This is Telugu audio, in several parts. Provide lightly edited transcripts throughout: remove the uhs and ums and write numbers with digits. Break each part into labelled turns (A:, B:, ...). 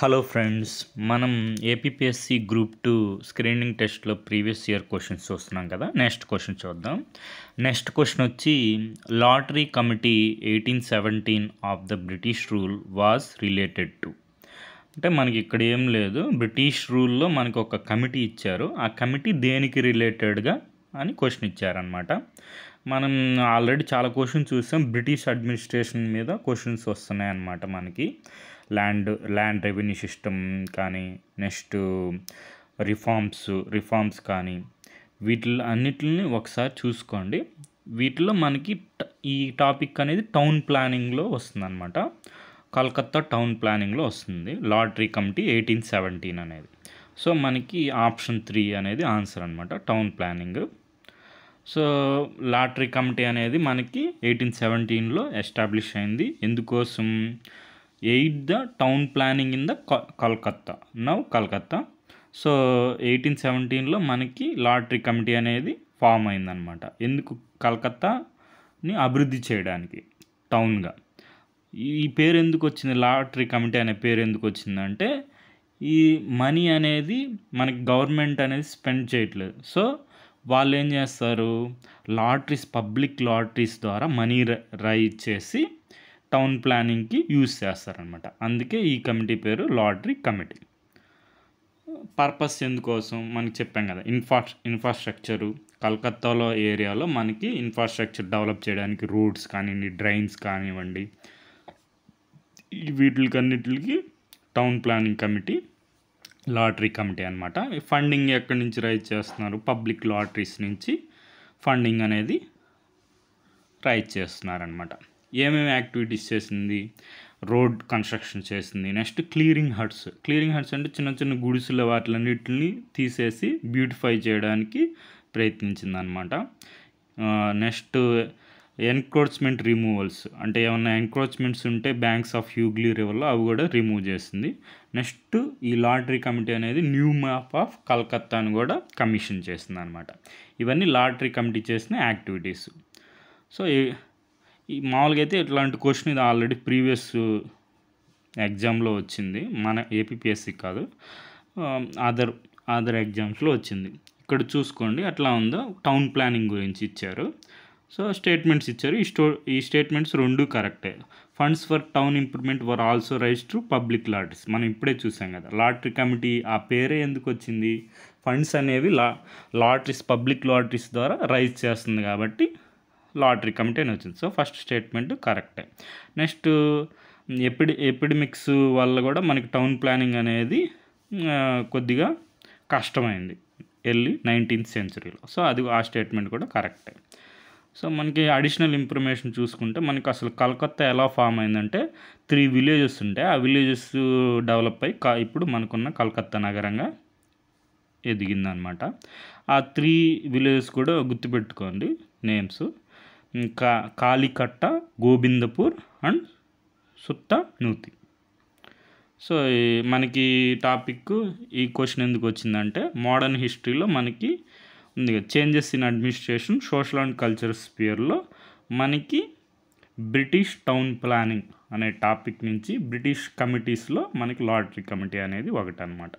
A: హలో ఫ్రెండ్స్, మనం ఏపీపీఎస్సి గ్రూప్ 2 స్క్రీనింగ్ టెస్ట్లో ప్రీవియస్ ఇయర్ క్వశ్చన్స్ చూస్తున్నాం కదా. నెక్స్ట్ క్వశ్చన్ చూద్దాం. నెక్స్ట్ క్వశ్చన్ వచ్చి lottery committee 1817 of the British rule was related to. అంటే మనకి ఇక్కడ ఏం లేదు, బ్రిటిష్ రూల్లో మనకు ఒక కమిటీ ఇచ్చారు. ఆ కమిటీ దేనికి రిలేటెడ్గా అని క్వశ్చన్ ఇచ్చారనమాట. మనం ఆల్రెడీ చాలా క్వశ్చన్స్ చూసాం. బ్రిటిష్ అడ్మినిస్ట్రేషన్ మీద క్వశ్చన్స్ వస్తున్నాయి అన్నమాట మనకి. ల్యాండ్ రెవెన్యూ సిస్టమ్ కానీ, నెక్స్ట్ రిఫార్మ్స్ కానీ, వీటిల్లో అన్నిటిని ఒకసారి చూసుకోండి. వీటిలో మనకి ఈ టాపిక్ అనేది టౌన్ ప్లానింగ్లో వస్తుందన్నమాట. కలకత్తా టౌన్ ప్లానింగ్లో వస్తుంది లాటరీ కమిటీ 1817 అనేది. సో మనకి ఆప్షన్ 3 అనేది ఆన్సర్ అనమాట, town planning. So lottery committee అనేది మనకి 1817లో ఎస్టాబ్లిష్ అయింది. ఎందుకోసం? Aid the town planning in the Calcutta. So 1817లో మనకి లాటరీ కమిటీ అనేది ఫామ్ అయిందనమాట. ఎందుకు? కలకత్తాని అభివృద్ధి చేయడానికి టౌన్గా. ఈ పేరు ఎందుకు వచ్చింది, లాటరీ కమిటీ అనే పేరు ఎందుకు వచ్చిందంటే, ఈ మనీ అనేది మనకి గవర్నమెంట్ అనేది స్పెండ్ చేయట్లేదు. సో వాళ్ళు ఏం చేస్తారు, పబ్లిక్ లాటరీస్ ద్వారా మనీ రైజ్ చేసి టౌన్ ప్లానింగ్కి యూజ్ చేస్తారనమాట. అందుకే ఈ కమిటీ పేరు లాటరీ కమిటీ. పర్పస్ ఎందుకోసం మనకి చెప్పాం కదా, ఇన్ఫ్రాస్ట్రక్చరు కలకత్తాలో ఏరియాలో మనకి ఇన్ఫ్రాస్ట్రక్చర్ డెవలప్ చేయడానికి రోడ్స్ కానివ్వండి, డ్రైన్స్ కానివ్వండి, వీటికన్నిటికి town planning committee lottery committee అనమాట. ఫండింగ్ ఎక్కడి నుంచి రైజ్ చేస్తున్నారు? పబ్లిక్ లాటరీస్ నుంచి ఫండింగ్ అనేది రైజ్ చేస్తున్నారనమాట. ఏమేమి యాక్టివిటీస్ చేసింది? రోడ్ కన్స్ట్రక్షన్ చేసింది. నెక్స్ట్ క్లియరింగ్ హట్స్ అంటే చిన్న చిన్న గుడిసెల వాటిలన్నిటిని తీసేసి బ్యూటిఫై చేయడానికి ప్రయత్నించిందనమాట. నెక్స్ట్ ఎన్క్రోచ్మెంట్ రిమూవల్స్, అంటే ఏమన్నా ఎన్క్రోచ్మెంట్స్ ఉంటే బ్యాంక్స్ ఆఫ్ హ్యూగ్లీ రివర్లో అవి కూడా రిమూవ్ చేసింది. నెక్స్ట్ ఈ లాటరీ కమిటీ అనేది న్యూ మ్యాప్ ఆఫ్ కలకత్తాను కూడా కమిషన్ చేసింది అనమాట. ఇవన్నీ లాటరీ కమిటీ చేసిన యాక్టివిటీస్. సో ఈ మామూలుగా అయితే ఇట్లాంటి క్వశ్చన్ ఇది ఆల్రెడీ ప్రీవియస్ ఎగ్జామ్లో వచ్చింది, మన ఏపీపీఎస్సి కాదు, అదర్ ఎగ్జామ్స్లో వచ్చింది. ఇక్కడ చూసుకోండి ఎట్లా ఉందో. టౌన్ ప్లానింగ్ గురించి ఇచ్చారు. సో స్టేట్మెంట్స్ ఇచ్చారు. ఈ స్టేట్మెంట్స్ రెండు కరెక్టే. Funds for town improvement were also raise to public lotteries. మనం ఇప్పుడే చూసాం కదా, లాటరీ కమిటీ ఆ పేరే ఎందుకు వచ్చింది? ఫండ్స్ అనేవి పబ్లిక్ లాటరీస్ ద్వారా రైజ్ చేస్తుంది కాబట్టి లాటరీ కమిటీ అని వచ్చింది. సో ఫస్ట్ స్టేట్మెంట్ కరెక్టే. నెక్స్ట్ ఎపిడమిక్స్ వల్ల కూడా మనకి టౌన్ ప్లానింగ్ అనేది కొద్దిగా కష్టమైంది ఎర్లీ 19th centuryలో. సో అది ఆ స్టేట్మెంట్ కూడా కరెక్టే. సో మనకి అడిషనల్ ఇన్ఫర్మేషన్ చూసుకుంటే, మనకి అసలు కలకత్తా ఎలా ఫామ్ అయిందంటే 3 విలేజెస్ ఉంటాయి. ఆ విలేజెస్ డెవలప్ అయ్యి ఇప్పుడు మనకున్న కలకత్తా నగరంగా ఎదిగిందనమాట. ఆ 3 విలేజెస్ కూడా గుర్తుపెట్టుకోండి names. Kalikata, Gobindapur and Sutanuti. So మనకి టాపిక్ ఈ క్వశ్చన్ ఎందుకు వచ్చిందంటే, మోడర్న్ హిస్టరీలో మనకి ఉంది కదా, changes in administration, social and culture స్పియర్లో మనకి బ్రిటిష్ టౌన్ ప్లానింగ్ అనే టాపిక్ నుంచి బ్రిటిష్ కమిటీస్లో మనకి లాటరీ కమిటీ అనేది ఒకటి అనమాట.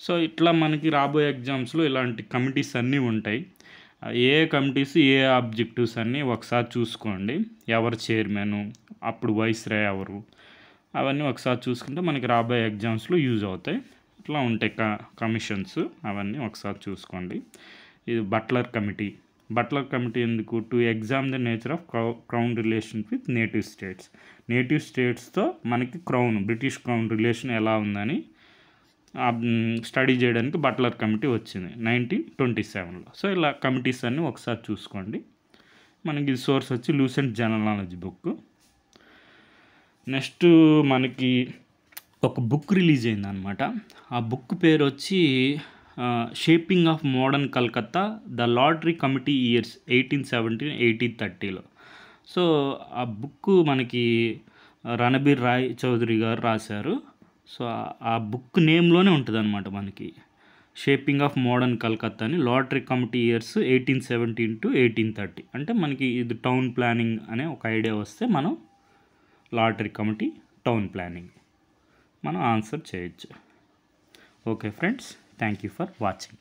A: సో ఇట్లా మనకి రాబోయే ఎగ్జామ్స్లో ఇలాంటి కమిటీస్ అన్నీ ఉంటాయి. ఏ కమిటీస్, ఏ ఆబ్జెక్టివ్స్ అన్నీ ఒకసారి చూసుకోండి. ఎవరు చైర్మన్, అప్పుడు వైస్రాయ్ ఎవరు, అవన్నీ ఒకసారి చూసుకుంటే మనకి రాబోయే ఎగ్జామ్స్లో యూజ్ అవుతాయి. ఇట్లా ఉంటాయి కమిషన్స్, అవన్నీ ఒకసారి చూసుకోండి. ఇది బట్లర్ కమిటీ ఎందుకు? To exam the nature of crown relation with native స్టేట్స్తో మనకి బ్రిటిష్ క్రౌన్ రిలేషన్ ఎలా ఉందని స్టడీ చేయడానికి బట్లర్ కమిటీ వచ్చింది 1927లో. సో ఇలా కమిటీస్ అన్నీ ఒకసారి చూసుకోండి. మనకి సోర్స్ వచ్చి Lucent general knowledge book. Next మనకి ఒక బుక్ రిలీజ్ అయిందనమాట. ఆ బుక్ పేరు వచ్చి shaping of modern Calcutta, the lottery committee years 1817-1830లో. సో ఆ బుక్ మనకి రణబీర్ రాయ్ చౌదరి గారు రాశారు. సో ఆ బుక్ నేమ్లోనే ఉంటుంది అనమాట మనకి, షేపింగ్ ఆఫ్ మోడర్న్ కలకత్తా అని. Lottery committee years 1817-1830. అంటే మనకి ఇది టౌన్ ప్లానింగ్ అనే ఒక ఐడియా వస్తే మనం లాటరీ కమిటీ టౌన్ ప్లానింగ్. మనం ఆన్సర్ చేయొచ్చు. Okay friends, thank you for watching.